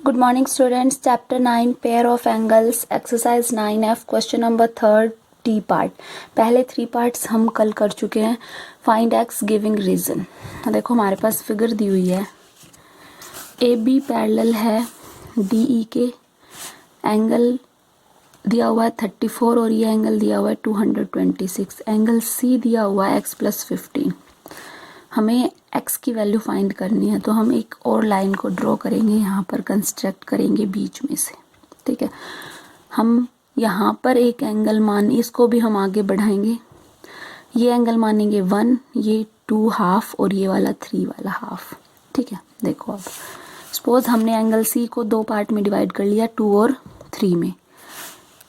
Good morning students, chapter 9 pair of angles, exercise 9F, question number 3 D part. पहले 3 parts हम कल कर चुके हैं। Find x giving reason. देखो हमारे पास फिगर दी हुई है, ए बी पैरेलल है डी ई के, एंगल दिया हुआ है 34 और ये एंगल दिया हुआ है 226, एंगल सी दिया हुआ है x + 15। हमें x की वैल्यू फाइंड करनी है, तो हम एक और लाइन को ड्रॉ करेंगे, यहाँ पर कंस्ट्रक्ट करेंगे बीच में से। ठीक है, हम यहाँ पर एक एंगल मान, इसको भी हम आगे बढ़ाएंगे। ये एंगल मानेंगे 1, ये 2 हाफ और ये वाला 3 वाला हाफ। ठीक है, देखो अब सपोज हमने एंगल सी को 2 पार्ट में डिवाइड कर लिया, 2 और 3 में।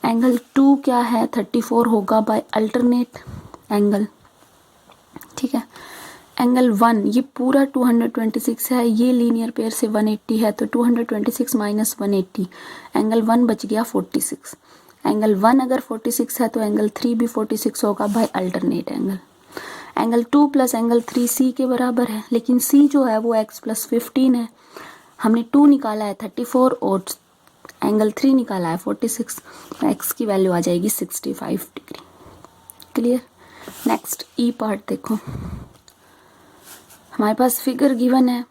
एंगल 2 क्या है, 34 होगा बाय अल्टरनेट एंगल। ठीक है, एंगल 1 ये पूरा 226 है, ये लीनियर पेयर से 180 है, तो 226 माइनस 180, एंगल 1 बच गया 46। एंगल 1 अगर 46 है तो एंगल 3 भी 46 होगा by alternate angle. Angle 2 plus angle 3 C के बराबर है, लेकिन सी जो है वो x + 15 है। हमने 2 निकाला है 34 और एंगल 3 निकाला है 46, तो x की वैल्यू आ जाएगी 65 डिग्री। क्लियर। नेक्स्ट ई पार्ट देखो, हमारे पास फिगर गिवन है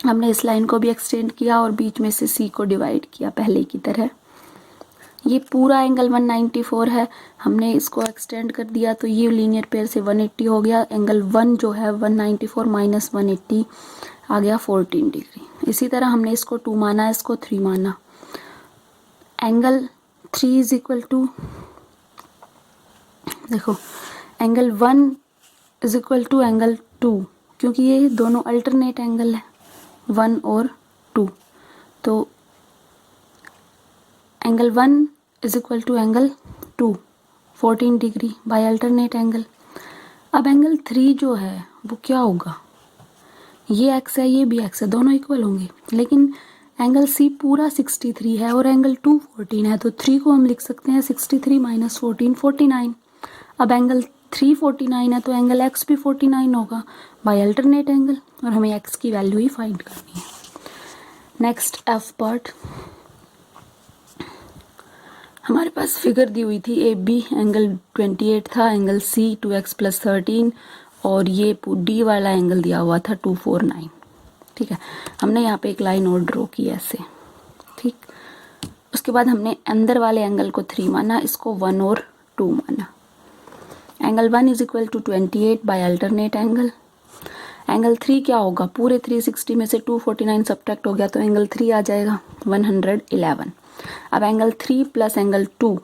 हमने इस लाइन को भी एक्सटेंड किया और बीच में से सी को डिवाइड किया पहले की तरह। ये पूरा एंगल 194 है, हमने इसको एक्सटेंड कर दिया तो ये लीनियर पेयर से 180 हो गया। एंगल 1 जो है 194 माइनस 180 आ गया 14 डिग्री। इसी तरह हमने इसको 2 माना, इसको 3 माना। एंगल 3 इज इक्वल टू, देखो angle 1 is equal to angle 2, क्योंकि ये दोनों अल्टरनेट एंगल है 1 और 2, तो angle 1 is equal to angle 2 14 degree by alternate angle. अब एंगल 3 जो है वो क्या होगा, ये x है ये भी x है, दोनों इक्वल होंगे, लेकिन एंगल C पूरा 63 है और एंगल 2 14 है, तो 3 को हम लिख सकते हैं 63 माइनस 14 49। अब एंगल 3 49 है तो एंगल x भी 49 होगा बाय अल्टरनेट एंगल, और हमें x की वैल्यू ही फाइंड करनी है। नेक्स्ट F पार्ट, हमारे पास फिगर दी हुई थी ए बी, एंगल 28 था, एंगल C 2x + 13 और ये डी वाला एंगल दिया हुआ था 249। ठीक है, हमने यहाँ पे एक लाइन और ड्रॉ की ऐसे। ठीक, उसके बाद हमने अंदर वाले एंगल को 3 माना, इसको 1 और 2 माना। Angle 1 is equal to 28 by alternate angle. Angle 3 क्या होगा, पूरे 360 में से 249 सब्ट्रैक्ट हो गया तो एंगल 3 आ जाएगा 111। अब एंगल 3 प्लस एंगल 2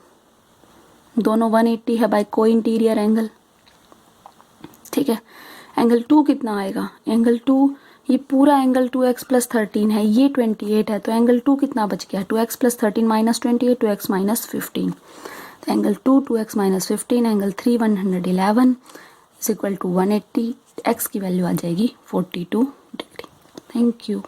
दोनों 180 है बाय को इंटीरियर एंगल। ठीक है, एंगल 2 कितना आएगा, एंगल 2 ये पूरा एंगल 2x + 13 है, ये 28 है, तो एंगल 2 कितना बच गया, 2x + 13 माइनस 28 2x - 15, तो angle 2 2x - 15, angle 3 111 is equal to 180, x की वैल्यू आ जाएगी 42 डिग्री। Thank you.